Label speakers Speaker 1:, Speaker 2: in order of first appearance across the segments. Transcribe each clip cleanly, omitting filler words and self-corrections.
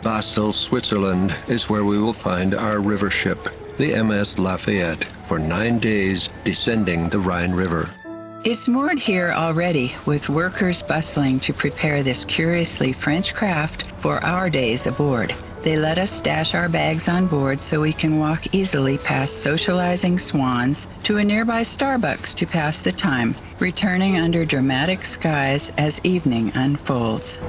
Speaker 1: Basel, Switzerland is where we will find our river ship, the MS Lafayette, for 9 days descending the Rhine River.
Speaker 2: It's moored here already, with workers bustling to prepare this curiously French craft for our days aboard. They let us stash our bags on board so we can walk easily past socializing swans to a nearby Starbucks to pass the time, returning under dramatic skies as evening unfolds.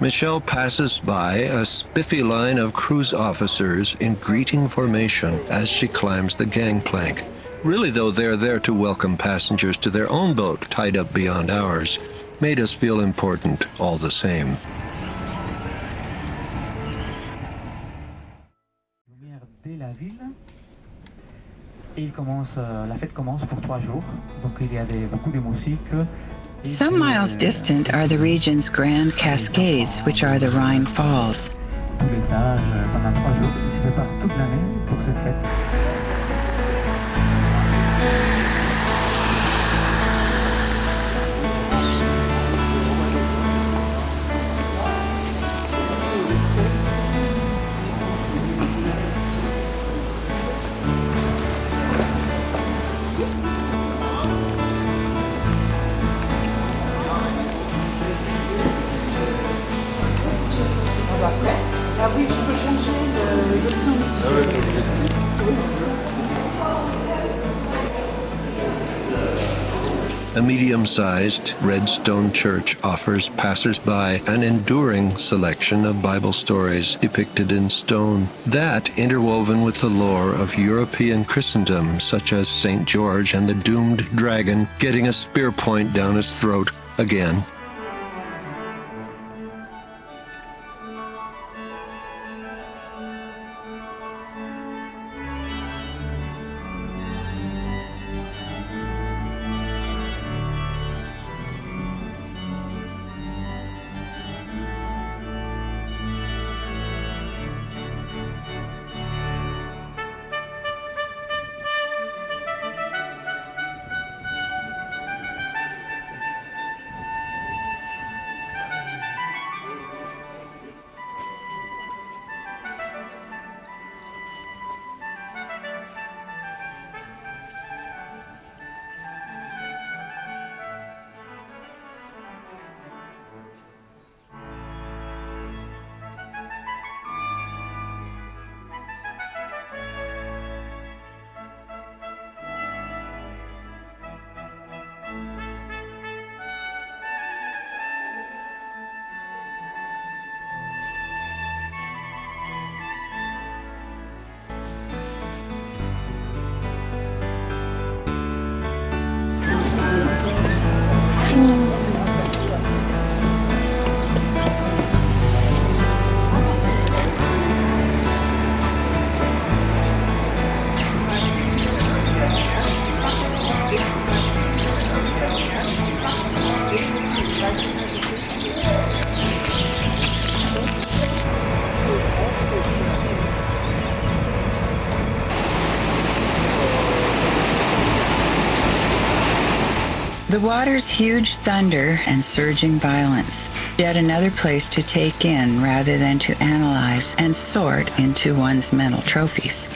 Speaker 1: Michelle passes by a spiffy line of cruise officers in greeting formation as she climbs the gangplank. Really, though, they're there to welcome passengers to their own boat tied up beyond ours. Made us feel important all the same.
Speaker 3: Dès la ville, et la fête commence pour 3 jours. Donc il y a beaucoup de musique.
Speaker 2: Some miles distant are the region's grand cascades, which are the Rhine Falls.
Speaker 3: Tous les sages, pendant 3 jours, ils se préparent toute l'année pour cette fête.
Speaker 4: Ah oui, je peux changer le son ici.
Speaker 1: A medium-sized red stone church offers passers-by an enduring selection of Bible stories depicted in stone, that interwoven with the lore of European Christendom, such as St. George and the doomed dragon getting a spear point down its throat again.
Speaker 2: The water's huge thunder and surging violence, yet another place to take in rather than to analyze and sort into one's mental trophies.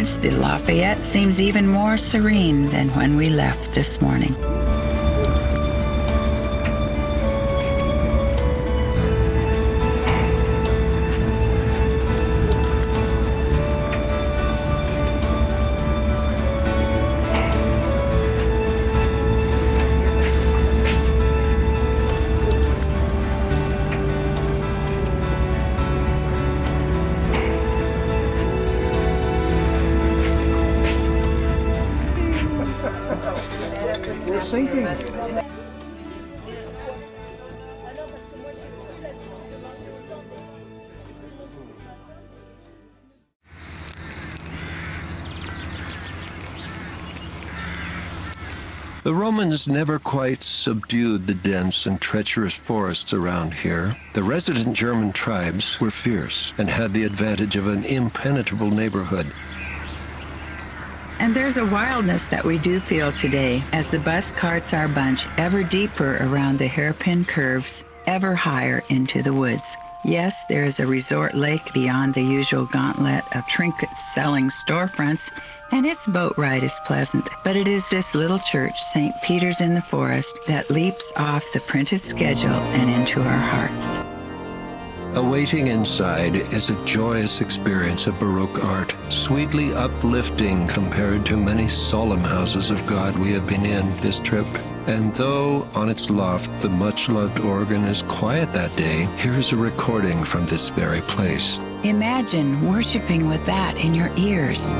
Speaker 2: difference, the Lafayette seems even more serene than when we left this morning.
Speaker 1: We're sinking. The Romans never quite subdued the dense and treacherous forests around here. The resident German tribes were fierce and had the advantage of an impenetrable neighborhood.
Speaker 2: And there's a wildness that we do feel today as the bus carts our bunch ever deeper around the hairpin curves, ever higher into the woods. Yes, there is a resort lake beyond the usual gauntlet of trinkets-selling storefronts, and its boat ride is pleasant. But it is this little church, St. Peter's in the Forest, that leaps off the printed schedule and into our hearts.
Speaker 1: Awaiting inside is a joyous experience of Baroque art, sweetly uplifting compared to many solemn houses of God we have been in this trip. And though on its loft the much-loved organ is quiet that day, here's a recording from this very place.
Speaker 2: Imagine worshiping with that in your ears.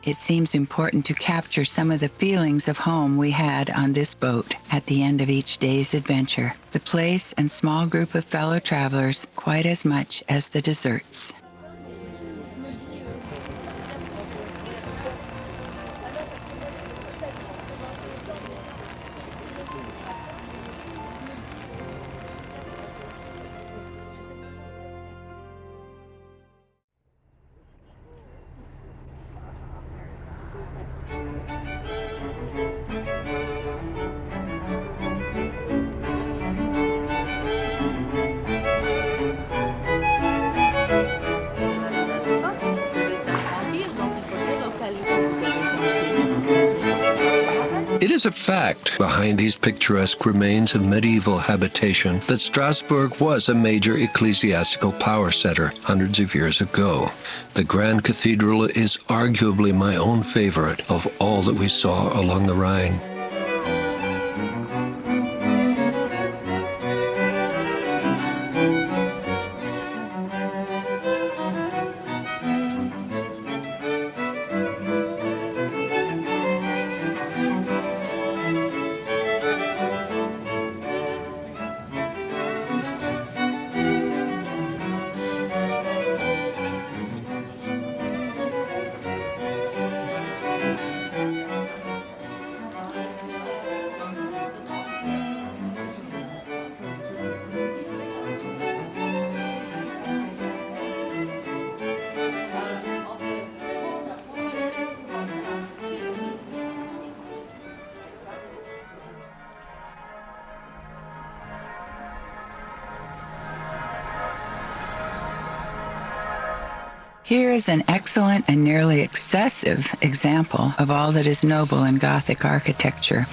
Speaker 2: It seems important to capture some of the feelings of home we had on this boat at the end of each day's adventure. The place and small group of fellow travelers quite as much as the desserts.
Speaker 1: It is a fact behind these picturesque remains of medieval habitation that Strasbourg was a major ecclesiastical power center hundreds of years ago. The Grand Cathedral is arguably my own favorite of all that we saw along the Rhine. Here is an excellent and nearly excessive example of all that is noble in Gothic architecture.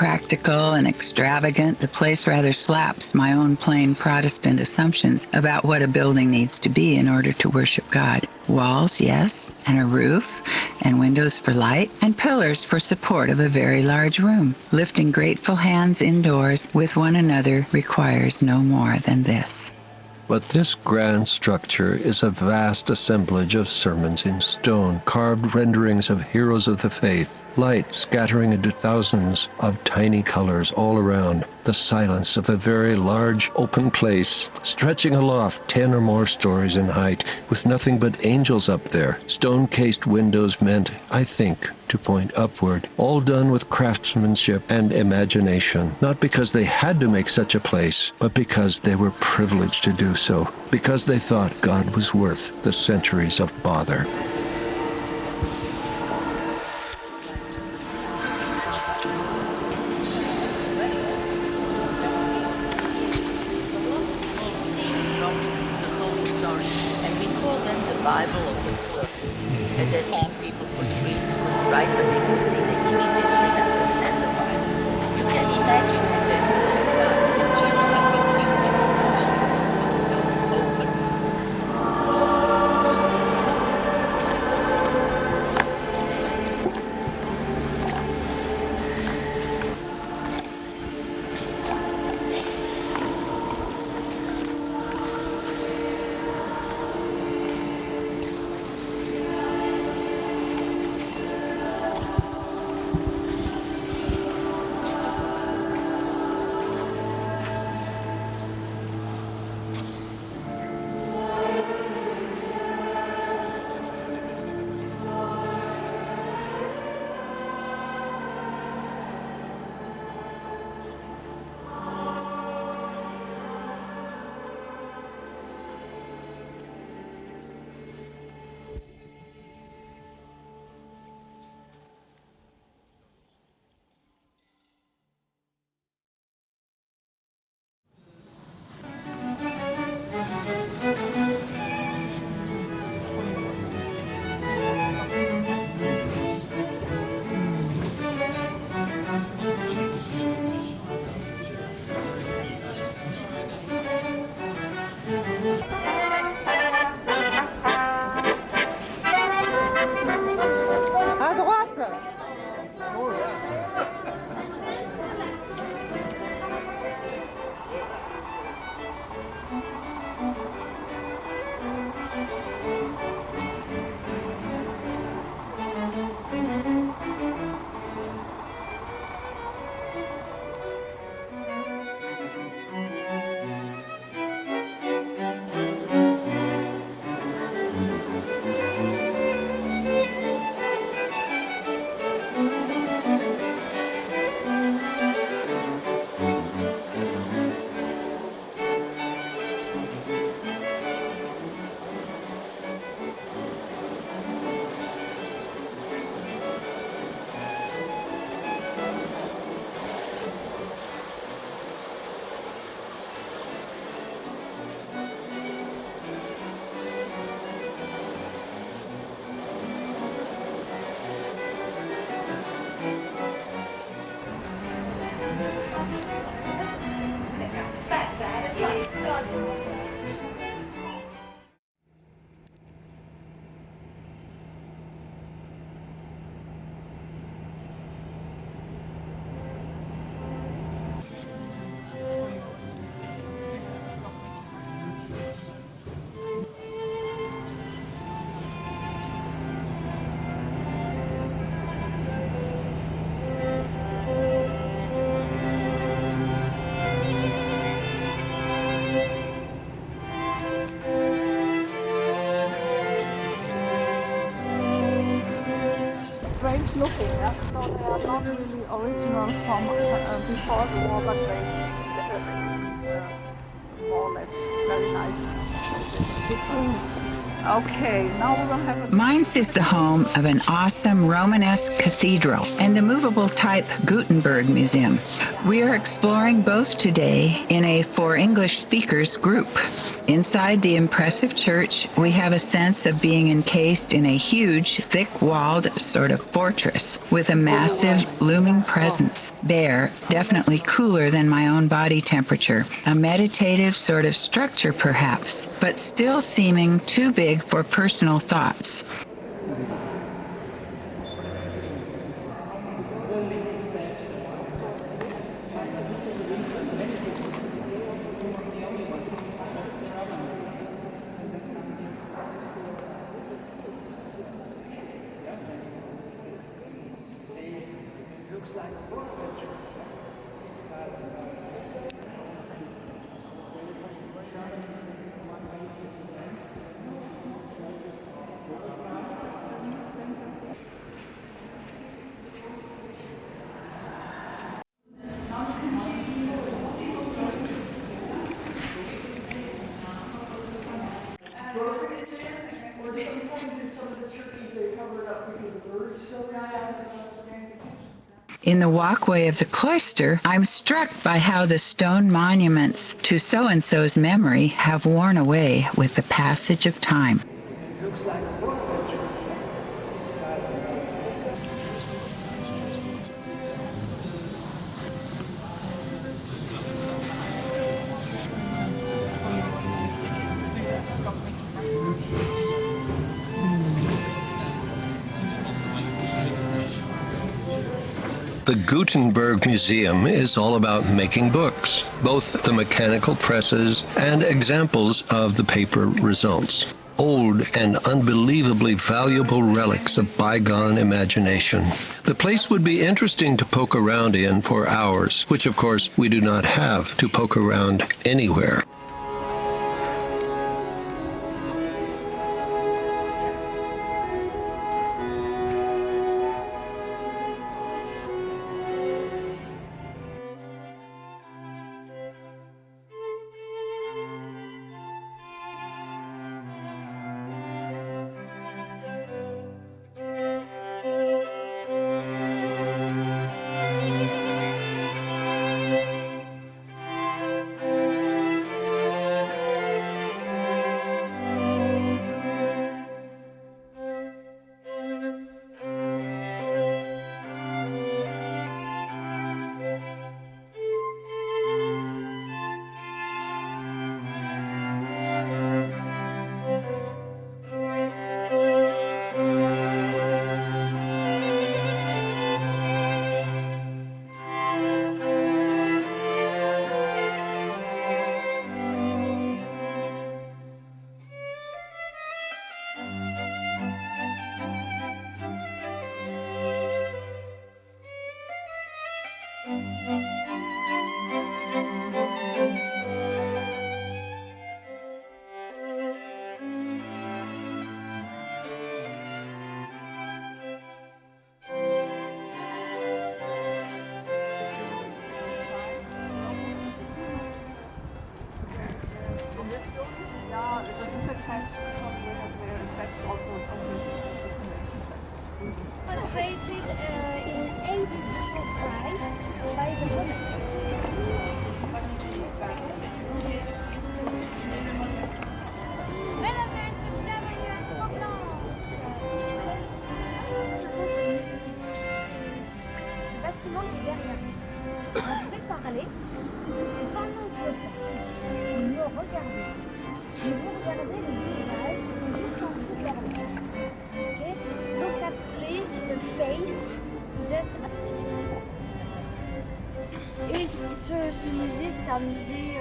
Speaker 2: practical and extravagant, the place rather slaps my own plain Protestant assumptions about what a building needs to be in order to worship God. Walls, yes, and a roof, and windows for light, and pillars for support of a very large room. Lifting grateful hands indoors with one another requires no more than this.
Speaker 1: But this grand structure is a vast assemblage of sermons in stone, carved renderings of heroes of the faith, light scattering into thousands of tiny colors all around, the silence of a very large open place, stretching aloft 10 or more stories in height, with nothing but angels up there. Stone-cased windows meant, I think, to point upward, all done with craftsmanship and imagination, not because they had to make such a place, but because they were privileged to do so, because they thought God was worth the centuries of bother.
Speaker 5: Bible of the church. At that time, people couldn't read, couldn't write, but they could see the images, they understand the Bible. You can imagine that in those times, the church like a huge book of stone open.
Speaker 4: Strange looking, yeah? So they are not really original from before the war, but they more or less very nice. Okay, now we're gonna have a...
Speaker 2: Mainz is the home of an awesome Romanesque cathedral and the movable type Gutenberg Museum. We are exploring both today in a For English Speakers group. Inside the impressive church, we have a sense of being encased in a huge, thick-walled sort of fortress with a massive, looming presence, bare, definitely cooler than my own body temperature, a meditative sort of structure perhaps, but still seeming too big for personal thoughts. In the walkway of the cloister, I'm struck by how the stone monuments to so-and-so's memory have worn away with the passage of time.
Speaker 1: The Gutenberg Museum is all about making books, both the mechanical presses and examples of the paper results. Old and unbelievably valuable relics of bygone imagination. The place would be interesting to poke around in for hours, which of course we do not have to poke around anywhere.
Speaker 4: Yeah, it's attached because we have attached also
Speaker 6: Was created in 8 before Christ by the Romans. Mesdames et messieurs, bienvenue à Provence. Ce bâtiment qui est derrière nous. Je vais parler pendant que vous me regardez. Et vous regardez le visage juste en dessous de leur nez. Okay? Look at please the face, just et ce musée, c'est un musée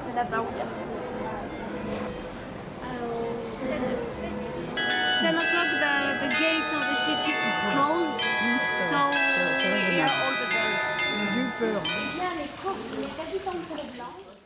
Speaker 6: c'est là-bas où il y a 10 o'clock the gates of the city close, so we are all the bells. J'ai eu peur. Les habitants de Blanc.